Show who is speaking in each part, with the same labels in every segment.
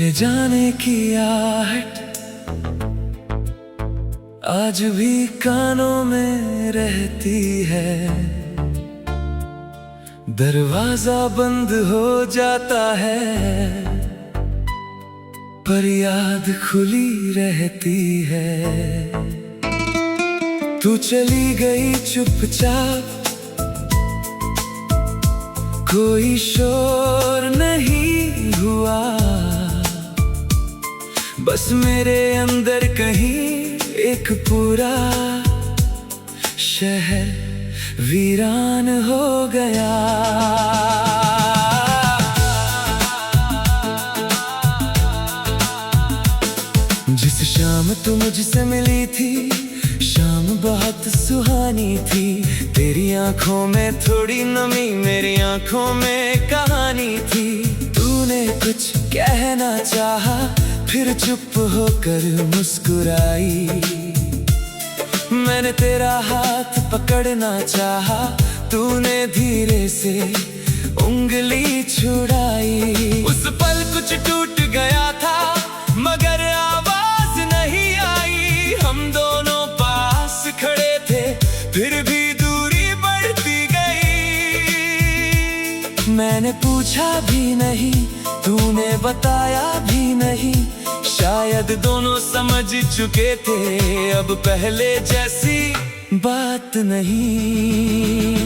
Speaker 1: तेरे जाने की आहट आज भी कानों में रहती है। दरवाजा बंद हो जाता है पर याद खुली रहती है। तू चली गई चुपचाप, कोई शोर नहीं हुआ, बस मेरे अंदर कहीं एक पूरा शहर वीरान हो गया। जिस शाम तू मुझसे मिली थी, शाम बहुत सुहानी थी। तेरी आंखों में थोड़ी नमी, मेरी आंखों में कहानी थी। तूने कुछ कहना चाहा, फिर चुप होकर मुस्कुराई। मैंने तेरा हाथ पकड़ना चाहा, तूने धीरे से उंगली छुड़ाई। उस पल कुछ टूट गया था मगर आवाज नहीं आई। हम दोनों पास खड़े थे फिर भी दूरी बढ़ती गई। मैंने पूछा भी नहीं, तूने बताया भी नहीं, शायद दोनों समझ चुके थे अब पहले जैसी बात नहीं।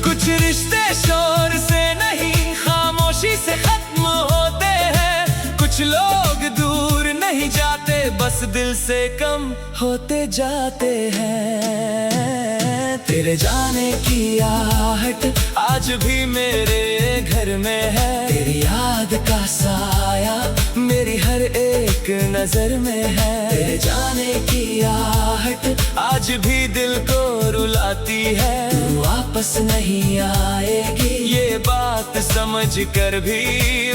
Speaker 1: कुछ रिश्ते शोर से नहीं खामोशी से खत्म होते हैं। कुछ लोग दूर नहीं जाते, बस दिल से कम होते जाते हैं। तेरे जाने की आहट आज भी मेरे घर में है। तेरी याद का साया मेरी हर एक नजर में है। तेरे जाने की आहट आज भी दिल को रुलाती है। तू वापस नहीं आएगी ये बात समझ कर भी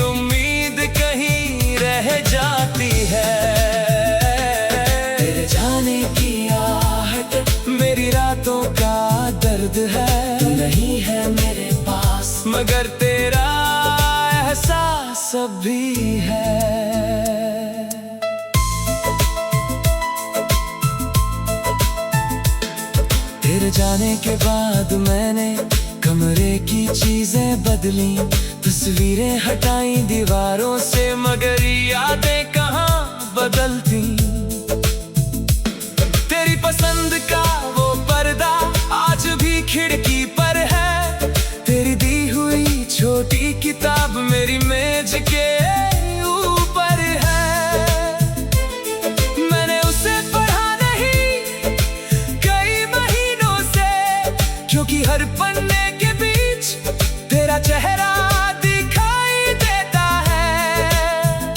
Speaker 1: उम्मीद कहीं रह जाती है। तेरे जाने की आहट मेरी रातों का दर्द है। तू नहीं है मेरे पास मगर तेरा एहसास अब भी है। तेरे जाने के बाद मैंने कमरे की चीजें बदली, तस्वीरें हटाई दीवारों से मगर यादें कहाँ बदलती। तेरी पसंद का वो पर्दा आज भी खिड़की पर है। तेरी दी हुई छोटी किताब मेरी मेज के ऊपर है। मैंने उसे पढ़ा नहीं कई महीनों से, क्योंकि हर पन्ने के बीच तेरा चेहरा दिखाई देता है।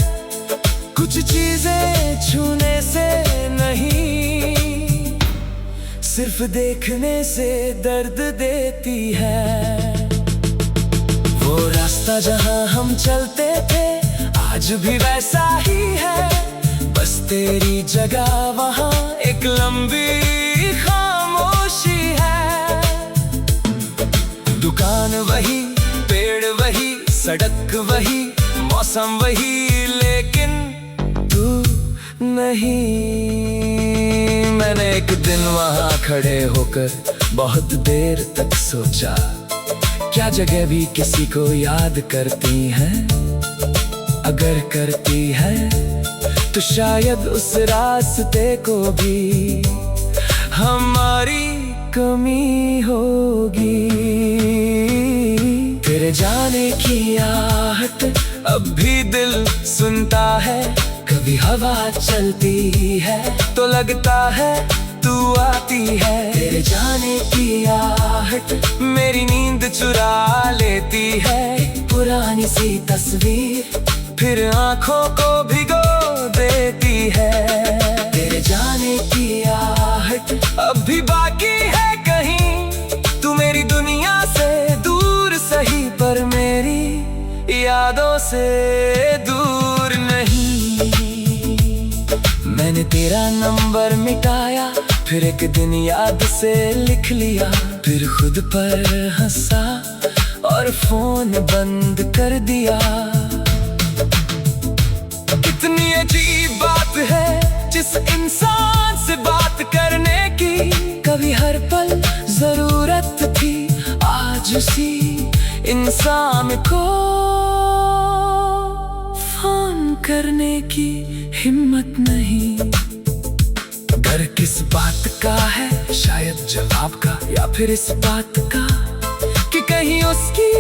Speaker 1: कुछ चीजें छूने से नहीं, सिर्फ देखने से दर्द देती है। वो रास्ता जहां हम चलते थे आज भी वैसा ही है, बस तेरी जगह वहां एक लंबी खामोशी है। दुकान वही, पेड़ वही, सड़क वही, मौसम वही, लेकिन तू नहीं। मैंने एक दिन वहां खड़े होकर बहुत देर तक सोचा, क्या जगह भी किसी को याद करती है? अगर करती है तो शायद उस रास्ते को भी हमारी कमी होगी। तेरे जाने की आहट अब भी दिल सुनता है। कभी हवा चलती है तो लगता है तू आती है। तेरे जाने की आहट मेरी नींद चुरा लेती है। पुरानी सी तस्वीर फिर आंखों को भिगो देती है। तेरे जाने की आहट अब भी बाकी है कहीं। तू मेरी दुनिया से दूर सही पर मेरी यादों से दूर नहीं। मैंने तेरा नंबर मिटाया, फिर एक दिन याद से लिख लिया, फिर खुद पर हंसा और फोन बंद कर दिया। कितनी अजीब बात है जिस इंसान से बात करने की कभी हर पल जरूरत थी, आज उसी इंसान को फोन करने की हिम्मत नहीं। डर किस बात का है, शायद जवाब का, या फिर इस बात का कि कहीं उसकी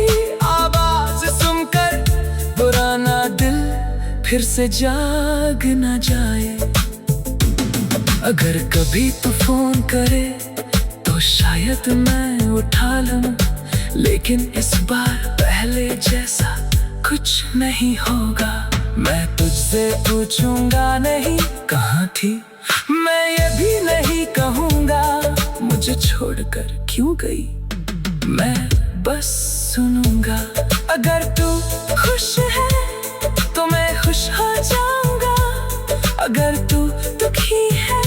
Speaker 1: आवाज सुनकर पुराना दिल फिर से जाग ना जाए। अगर कभी तू फोन करे तो शायद मैं उठा लूं, लेकिन इस बार पहले जैसा कुछ नहीं होगा। मैं तुझसे पूछूंगा नहीं कहाँ थी, मैं ये भी नहीं कहूंगा मुझे छोड़कर क्यों गई, मैं बस सुनूंगा। अगर तू खुश है तो मैं खुश हो जाऊंगा, अगर तू दुखी है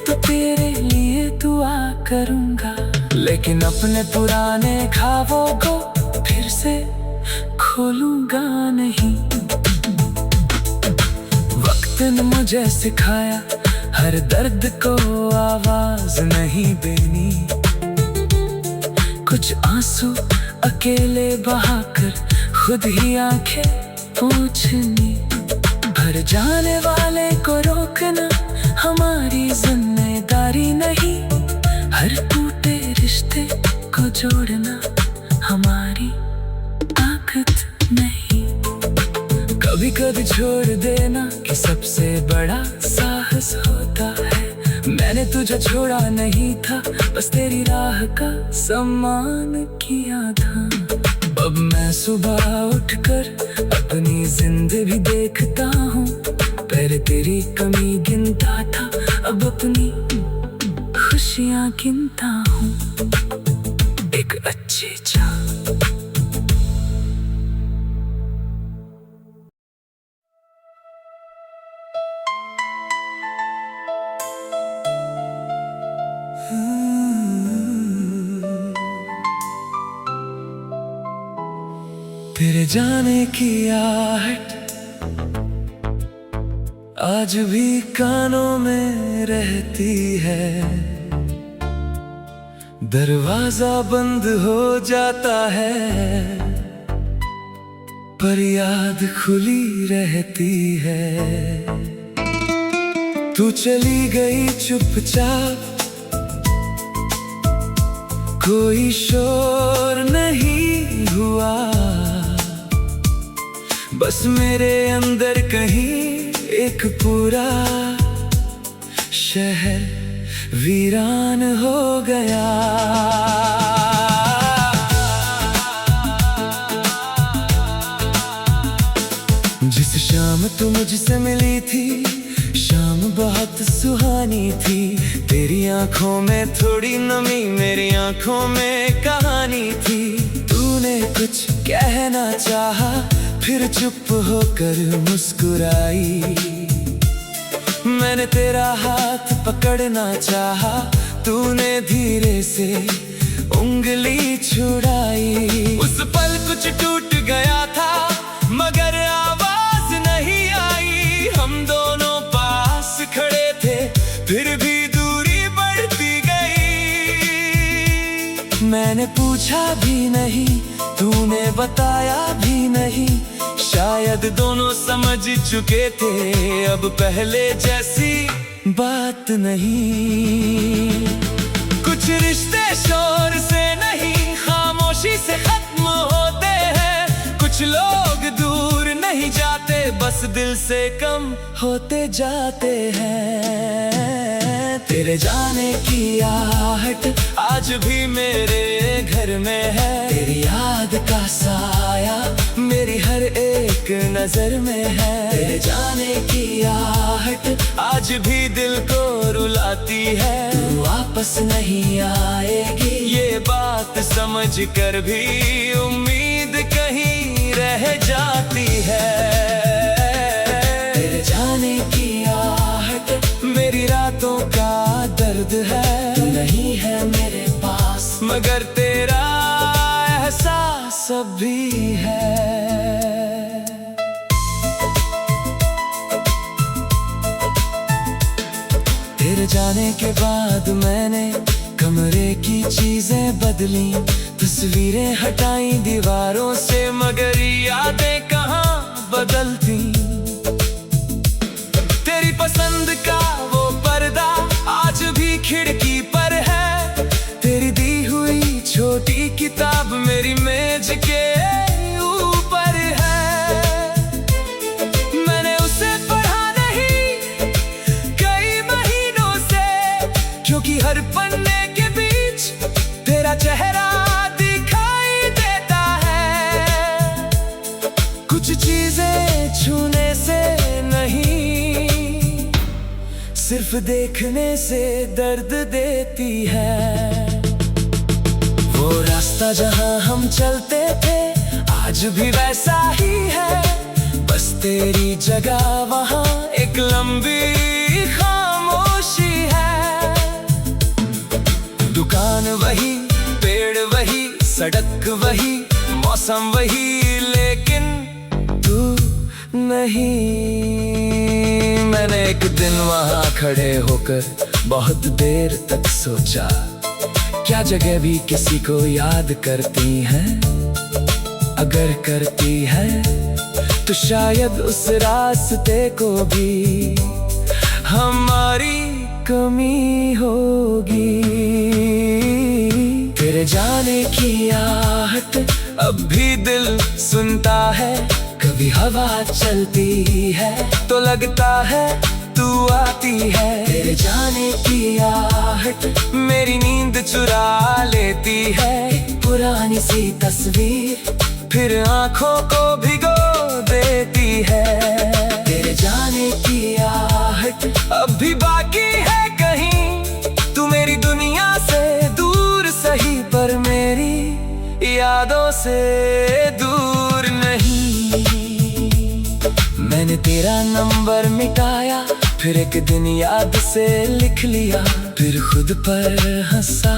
Speaker 1: तो तेरे लिए दुआ करूंगा, लेकिन अपने पुराने ख्वाबों को फिर से खोलूंगा नहीं। वक्त ने मुझे सिखाया हर दर्द को आवाज नहीं देनी, कुछ आंसू अकेले बहाकर खुद ही आंखें पोंछनी, भर जाने वाले को रोकना हमारी जिम्मेदारी नहीं, हर टूटे रिश्ते को जोड़ना हमारी ताकत नहीं। कभी कभी छोड़ देना कि सबसे बड़ा साहस होता है। मैंने तुझे छोड़ा नहीं था, बस तेरी राह का सम्मान किया था। अब मैं सुबह उठकर अपनी जिंदगी देखता हूँ, पहले तेरी कमी गिनता था, अब अपनी खुशियाँ गिनता हूँ। एक अच्छी चाह तेरे जाने की आहट आज भी कानों में रहती है, दरवाजा बंद हो जाता है पर याद खुली रहती है। तू चली गई चुपचाप, कोई शोर नहीं हुआ, बस मेरे अंदर कहीं एक पूरा शहर वीरान हो गया। जिस शाम तू मुझसे मिली थी, शाम बहुत सुहानी थी। तेरी आंखों में थोड़ी नमी, मेरी आंखों में कहानी थी। तूने कुछ कहना चाहा, फिर चुप होकर मुस्कुराई। मैंने तेरा हाथ पकड़ना चाहा, तूने धीरे से उंगली छुड़ाई। उस पल कुछ टूट गया था मगर आवाज नहीं आई। हम दोनों पास खड़े थे फिर भी दूरी बढ़ती गई। मैंने पूछा भी नहीं, तूने बताया भी नहीं, शायद दोनों समझ चुके थे अब पहले जैसी बात नहीं। कुछ रिश्ते शोर से नहीं खामोशी से खत्म होते हैं। कुछ लोग दूर नहीं जाते, बस दिल से कम होते जाते हैं। तेरे जाने की आहट आज भी मेरे घर में है। तेरी याद का साया मेरी हर एक नजर में है। तेरे जाने की आहट आज भी दिल को रुलाती है। तू वापस नहीं आएगी ये बात समझ कर भी उम्मीद कहीं रह जाती है। तेरे जाने की आहट मेरी रातों का दर्द है। तू नहीं है मेरे पास मगर तेरा एहसास अब भी है। तेरे जाने के बाद मैंने कमरे की चीजें बदली, तस्वीरें हटाई दीवारों से, मगर यादें कहाँ बदलती। तेरी पसंद का वो पर्दा आज भी खिड़की पर है, तेरी दी हुई छोटी किताब मेरी मेज के ऊपर है। मैंने उसे पढ़ा नहीं कई महीनों से, क्योंकि हर पन्ने के बीच तेरा चेहरा दिखाई देता है। कुछ चीजें छूने से नहीं, सिर्फ देखने से दर्द देती है। वो रास्ता जहां हम चलते थे आज भी वैसा ही है, बस तेरी जगह वहां एक लंबी खामोशी है। दुकान वही, पेड़ वही, सड़क वही, मौसम वही, लेकिन तू नहीं। मैंने एक दिन वहां खड़े होकर बहुत देर तक सोचा, क्या जगह भी किसी को याद करती है? अगर करती है तो शायद उस रास्ते को भी हमारी कमी होगी। तेरे जाने की आहट अब भी दिल सुनता है, कभी हवा चलती है तो लगता है तू आती है। तेरे जाने की आहट मेरी नींद चुरा लेती है, पुरानी सी तस्वीर फिर आंखों को भिगो देती है। तेरे जाने की आहट अब भी बाकी है कहीं, तू मेरी दुनिया से दूर सही, पर मेरी यादों से दूर नहीं। मैंने तेरा नंबर मिटाया, फिर एक दिन याद से लिख लिया, फिर खुद पर हंसा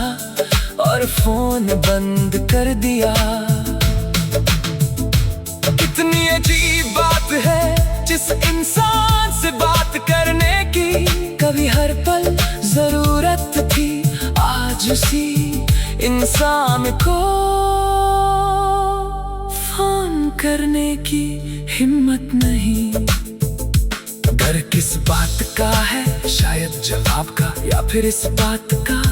Speaker 1: और फोन बंद कर दिया। कितनी अजीब बात है जिस इंसान से बात करने की, कभी हर पल जरूरत थी, आज उसी इंसान को फोन करने की हिम्मत नहीं। डर किस बात का है, शायद जवाब का, या फिर इस बात का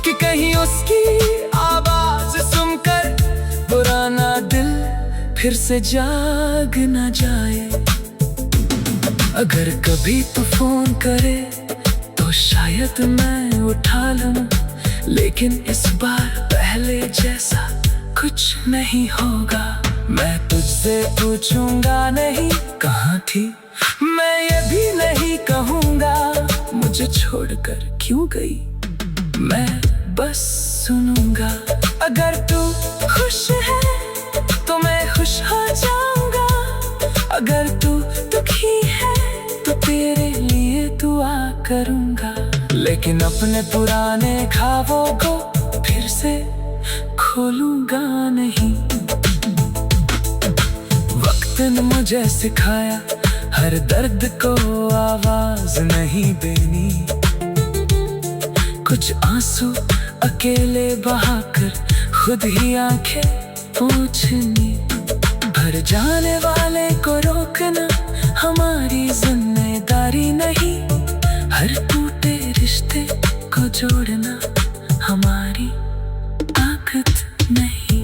Speaker 1: कि कहीं उसकी आवाज सुनकर पुराना दिल फिर से जाग ना जाए। अगर कभी तू फोन करे तो शायद मैं उठा लूं, लेकिन इस बार पहले जैसा कुछ नहीं होगा। मैं तुझसे पूछूंगा नहीं कहाँ थी, मैं ये भी नहीं कहूँगा मुझे छोड़कर क्यों गई, मैं बस सुनूंगा। अगर तू खुश है तो मैं खुश हो जाऊंगा, अगर तू दुखी है तो तेरे लिए दुआ करूंगा, लेकिन अपने पुराने ख्वाबों को फिर से खोलूंगा नहीं। वक्त ने मुझे सिखाया हर दर्द को आवाज नहीं देनी, कुछ आंसू अकेले बहाकर खुद ही आंखें पोंछनी, भर जाने वाले को रोकना हमारी जिम्मेदारी नहीं, हर टूटे रिश्ते को जोड़ना हमारी ताकत नहीं।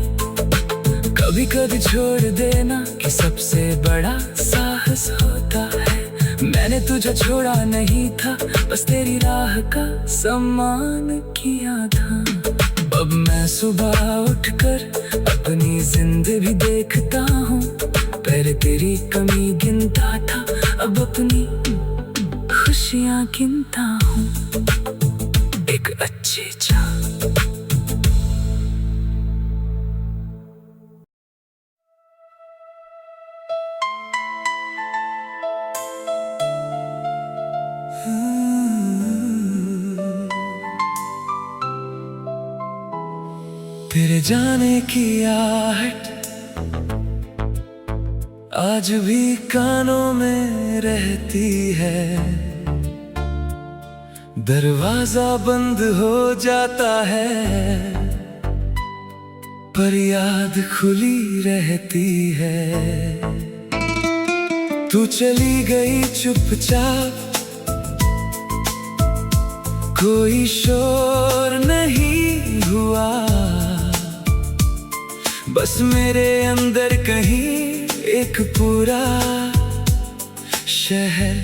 Speaker 1: कभी कभी छोड़ देना कि सबसे बड़ा साहस होता है, मैंने तुझे छोड़ा नहीं था, बस तेरी राह का सम्मान किया था। अब मैं सुबह उठकर अपनी जिंदगी देखता हूँ, पहले तेरी कमी गिनता था, अब अपनी खुशियाँ गिनता हूँ। एक अच्छी चाह तेरे जाने की आहट आज भी कानों में रहती है, दरवाजा बंद हो जाता है पर याद खुली रहती है। तू चली गई चुपचाप, कोई शोर नहीं हुआ, बस मेरे अंदर कहीं एक पूरा शहर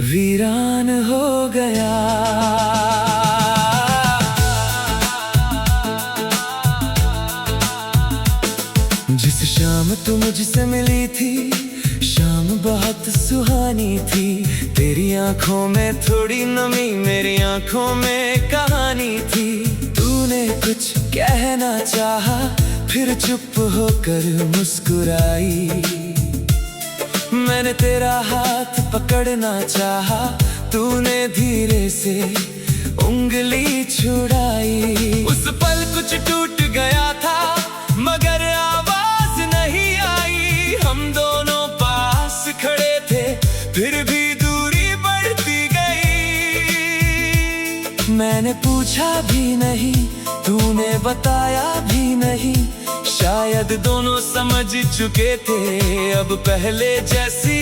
Speaker 1: वीरान हो गया। जिस शाम तू मुझसे मिली थी, शाम बहुत सुहानी थी। तेरी आंखों में थोड़ी नमी, मेरी आंखों में कहानी थी। तूने कुछ कहना चाहा, फिर चुप होकर मुस्कुराई। मैंने तेरा हाथ पकड़ना चाहा, तूने धीरे से उंगली छुड़ाई। उस पल कुछ टूट गया था मगर आवाज नहीं आई। हम दोनों पास खड़े थे फिर भी दूरी बढ़ती गई। मैंने पूछा भी नहीं, तूने बताया भी नहीं, शायद दोनों समझ चुके थे अब पहले जैसी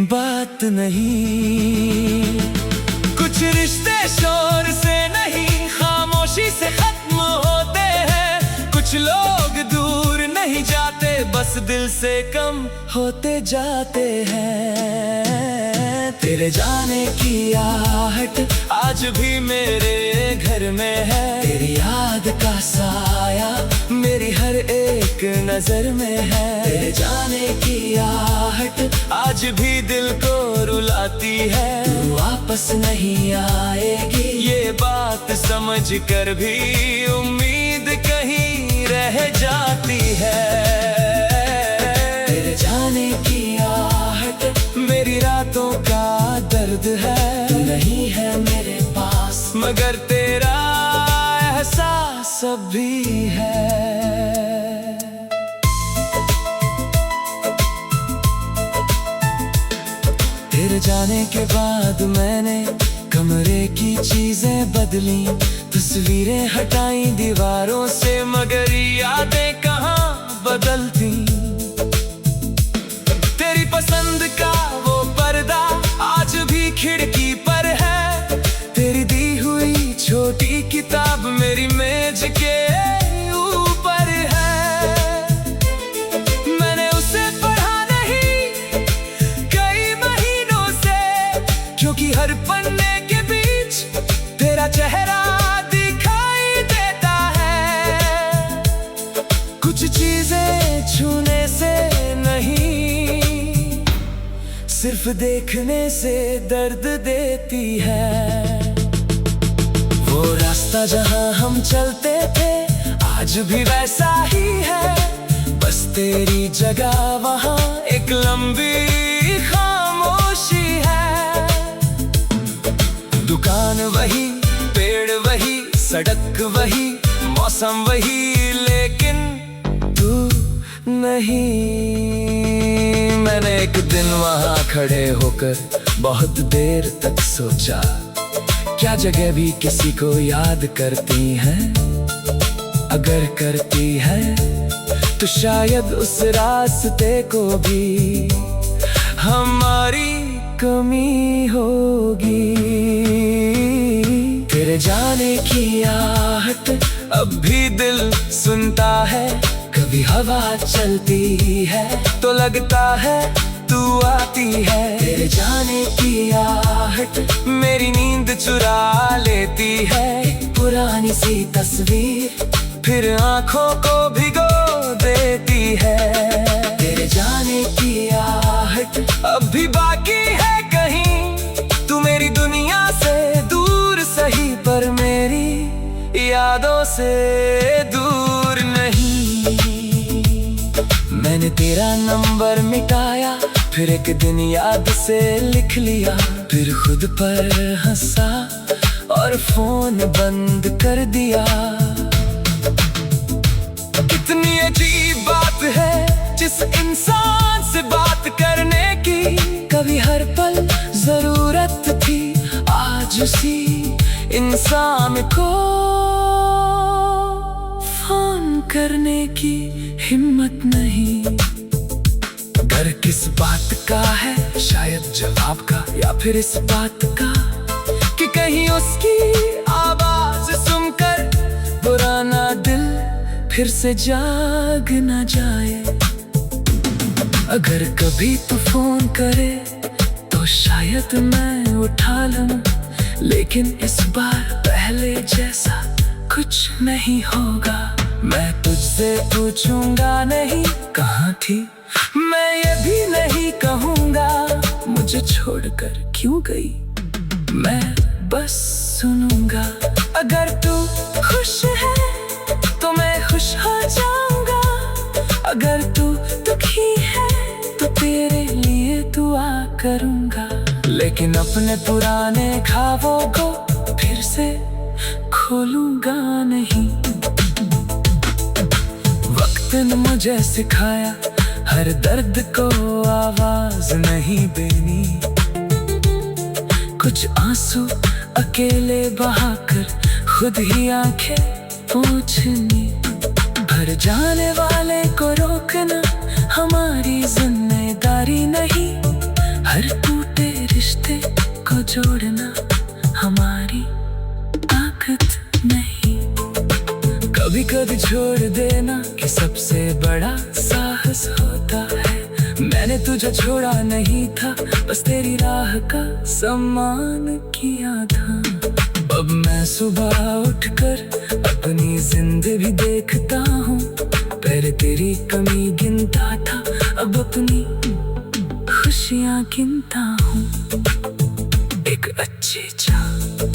Speaker 1: बात नहीं। कुछ रिश्ते शोर से नहीं खामोशी से खत्म होते हैं। कुछ लोग दूर नहीं जाते, बस दिल से कम होते जाते हैं। तेरे जाने की आहट आज भी मेरे घर में है। तेरी याद का साया मेरी हर एक नजर में है। तेरे जाने की आहट आज भी दिल को रुलाती है। तू वापस नहीं आएगी ये बात समझ कर भी उम्मीद कहीं रह जाती है। तेरे जाने की आहट मेरी रातों का दर्द है। तू नहीं है मेरे पास मगर तेरा एहसास अब भी है। तेरे जाने के बाद मैंने कमरे की चीजें बदली, तस्वीरें हटाई दीवारों से मगर यादें कहाँ बदलती। तेरी पसंद का वो पर्दा आज भी खिड़की पर है। तेरी दी हुई छोटी किताब मेरी मेज के ऊपर है। मैंने उसे पढ़ा नहीं कई महीनों से, क्योंकि हर पन्ने के बीच तेरा चेहरा दिखाई देता है। कुछ चीजें छूने से नहीं, सिर्फ देखने से दर्द देती है। वो रास्ता जहां हम चलते थे आज भी वैसा ही है, बस तेरी जगह वहां एक लंबी खामोशी है। दुकान वही, पेड़ वही, सड़क वही, मौसम वही, लेकिन तू नहीं। मैंने एक दिन वहां खड़े होकर बहुत देर तक सोचा, क्या जगह भी किसी को याद करती है? अगर करती है तो शायद उस रास्ते को भी हमारी कमी होगी। तेरे जाने की आहट अब भी दिल सुनता है। कभी हवा चलती है तो लगता है तू आती है। तेरे जाने की आहट मेरी नींद चुरा लेती है। पुरानी सी तस्वीर फिर आंखों को भिगो देती है। तेरे जाने की आहट अब भी बाकी है कहीं। तू मेरी दुनिया से दूर सही पर मेरी यादों से दूर नहीं। मैंने तेरा नंबर मिटाया, फिर एक दिन याद से लिख लिया, फिर खुद पर हंसा और फोन बंद कर दिया। कितनी अजीब बात है जिस इंसान से बात करने की कभी हर पल जरूरत थी, आज उसी इंसान को फोन करने की हिम्मत नहीं। डर किस बात का है, शायद जवाब का, या फिर इस बात का कि कहीं उसकी आवाज सुनकर पुराना दिल फिर से जाग ना जाए। अगर कभी तू फोन करे तो शायद मैं उठा लूं, लेकिन इस बार पहले जैसा कुछ नहीं होगा। मैं तुझसे पूछूंगा नहीं कहाँ थी, मैं ये भी नहीं कहूंगा मुझे छोड़कर क्यों गई, मैं बस सुनूंगा। अगर तू खुश है तो मैं खुश हो जाऊंगा, अगर तू दुखी है तो तेरे लिए दुआ करूंगा। लेकिन अपने पुराने ख्वाबों को फिर से खोलूंगा नहीं। वक्त ने मुझे सिखाया हर दर्द को आवाज नहीं देनी, कुछ आंसू अकेले बहाकर खुद ही आंखें पोंछनी। भर जाने वाले को रोकना हमारी जिम्मेदारी नहीं, हर टूटे रिश्ते को जोड़ना हमारी ताकत नहीं। कभी कभी छोड़ देना कि सबसे बड़ा साहस होता है। मैंने तुझे छोड़ा नहीं था, बस तेरी राह का सम्मान किया था। अब मैं सुबह उठकर अपनी जिंदगी देखता हूँ, पहले तेरी कमी गिनता था, अब अपनी खुशियाँ गिनता हूँ। एक अच्छी चाह